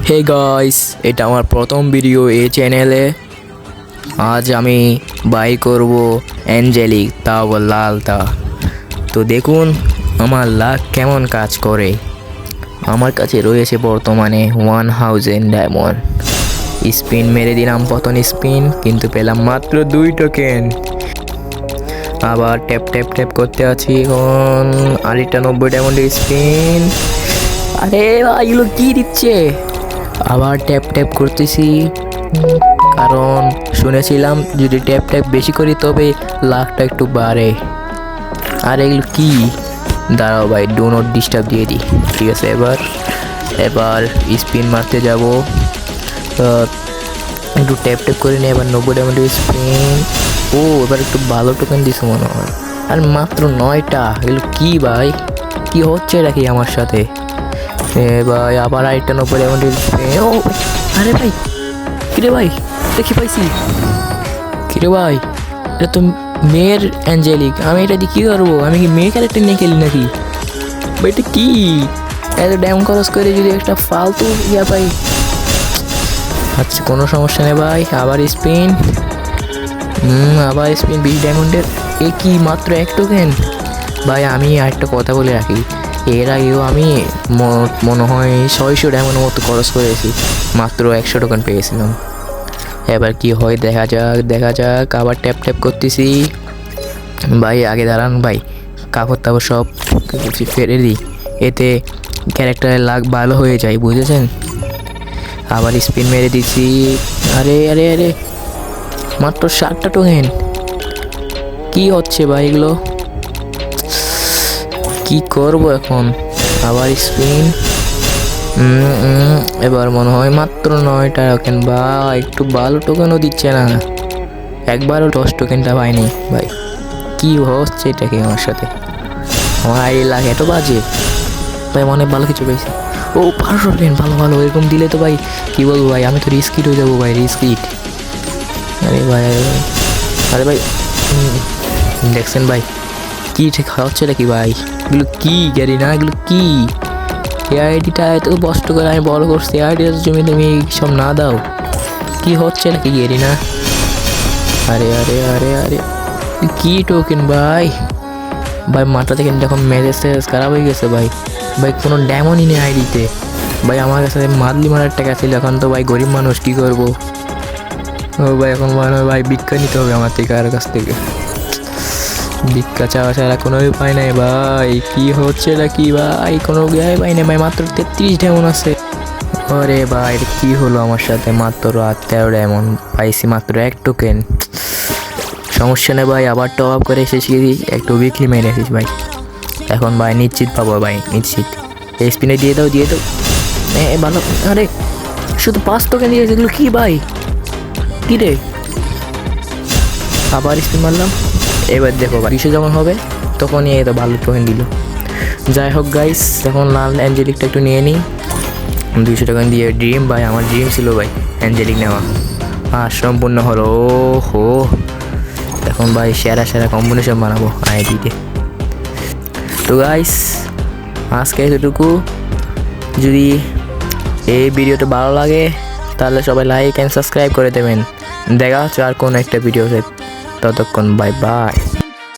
Hey guys, এটা আমার প্রথম ভিডিও এই চ্যানেলে। আজ আমি বাই করব অ্যাঞ্জেলিক, তাও আবার লালটা। তো দেখুন আমার লাক কেমন কাজ করে। আমার কাছে রয়েছে বর্তমানে 1000 ডায়মন্ড। স্পিন মেরে দিলাম প্রথম স্পিন, কিন্তু পেলাম মাত্র 2 টোকেন। আবার ট্যাপ ট্যাপ ট্যাপ করতে আছি এখন আরেকটা 90 ডায়মন্ডের স্পিন। আরে ভাই এগুলো কি দিচ্ছে? আবার ট্যাপ ট্যাপ করতেছি, কারণ শুনেছিলাম যদি ট্যাপ ট্যাপ বেশি করি তবে লাখটা একটু বাড়ে। আর এগুলো কি? দাঁড়াও ভাই, ডু নট ডিস্টার্ব দিয়ে দিই। ঠিক আছে, এবার স্পিন মারতে যাব। একটু ট্যাপ ট্যাপ করে নিই। এবার 90 ডায়মন্ডের স্পিন। ও এবার একটু ভালো টোকেন দিছে মনে হয়। আর মাত্র 9টা। এগুলো কি ভাই, কি হচ্ছে এটা কি আমার সাথে? ভাই আবার আরেকটা 90 ডায়মন্ডের স্পিন। ও আরে ভাই, কিরে ভাই, দেখি পাইছি। কিরে ভাই, এটা তো মেয়ের অ্যাঞ্জেলিক। আমি এটা দিয়ে কী করবো? আমি কি মেয়ে ক্যারেক্টার নিয়ে খেলি নাকি ভাই? এটা কি এত ড্যাম খরচ করে যদি একটা ফালতু ইয়া পাই? আচ্ছা কোনো সমস্যা নেই ভাই। আবার স্পিন, আবার স্পিন 20 ডায়মন্ডের। এ কি মাত্র 1 টোকেন? ভাই আমি আরেকটা কথা বলে রাখি, এর আগেও আমি মনে হয় 600 ডায়মন্ডের মতো খরচ করেছি, মাত্র 100 টোকেন পেয়েছিলাম। এবার কি হয় দেখা যাক। আবার ট্যাপ ট্যাপ করতেছি ভাই। আগে দাঁড়ান ভাই, কাপড় তাপড় সব ফেলে দিই, এতে ক্যারেক্টারের লাগ ভালো হয়ে যায়, বুঝেছেন? আবার স্পিন মেরে দিচ্ছি। আরে আরে আরে, মাত্র 7টা টোকেন। কি হচ্ছে ভাই এগুলো? কি করব এখন? আবার স্পিন। এবার মনে হয় মাত্র 9টা টোকেন। বা একটু ভালো টোকেনও দিচ্ছে না, একবারও 10 টোকেনটা পাইনি ভাই। কি হচ্ছে এটা কি আমার সাথে? আমার আইডি লাগে এত বাজে ভাই। অনেক ভালো কিছু পেয়েছি। ও 500 টোকেন, ভালো এরকম দিলে তো ভাই কি বলবো ভাই, আমি তো রিস্কিট হয়ে যাবো ভাই, রিস্কিট। আরে ভাই আরে ভাই, দেখছেন ভাই কি ঠিক হচ্ছে নাকি ভাই? এগুলো কি গাড়ি না, এগুলো কি? এই আইডিটা এত কষ্ট করে আমি বড় করছি, আইডিটার জমি তুমি সব না দাও। কি হচ্ছে নাকি গাড়ি না? আরে আরে আরে আরে, কি টোকেন ভাই? ভাই মাথা থেকে এখন মেজাজ খারাপ হয়ে গেছে ভাই। ভাই কোনো ডায়মন্ডই নেই আইডিতে ভাই। আমার কাছে মাদলি মারার টাকা ছিল, এখন তো ভাই গরিব মানুষ, কি করবো? ও ভাই এখন মনে হয় ভাই ভিক্ষা নিতে হবে আমার থেকে, কার কাছ থেকে। ভিক্ষা চাওয়া ছাড়া কোনো উপায় নাই ভাই। কি হচ্ছে এটা কি ভাই? কোনো উপায় পাই না ভাই। মাত্র 33 ডায়মন্ড আছে। আরে ভাই এটা কি হলো আমার সাথে? মাত্র 13 ডায়মন্ড পাইছি, মাত্র 1 টোকেন। সমস্যা নেই ভাই, আবার টপ আপ করে এসেছি, একটু উইকলি মেরে এসেছি ভাই। এখন ভাই নিশ্চিত পাবো ভাই, নিশ্চিত। এই স্পিনে দিয়ে দাও ভালো। আরে শুধু 5 টোকেন দিয়েছে, এগুলো কি ভাই? কি রে? আবার স্পিন মারলাম। এবার দেখো ভাই 200 যখন হবে তখনই এত ভালো টোকেন দিল। যাই হোক গাইস, এখন লাল অ্যাঞ্জেলিকটা একটু নিয়ে নিই। 200 টোকেন দিয়ে ড্রিম ভাই, আমার ড্রিম ছিল ভাই অ্যাঞ্জেলিক নেওয়া, আর সম্পূর্ণ হলো। হো এখন ভাই সেরা কম্বিনেশন বানাবো আইডিতে। তো গাইস আজকে এতটুকু। যদি এই ভিডিওটা ভালো লাগে তাহলে সবাই লাইক অ্যান্ড সাবস্ক্রাইব করে দেবেন। দেখা হচ্ছে আর কোনো একটা ভিডিওতে, ততক্ষণ বাই বাই।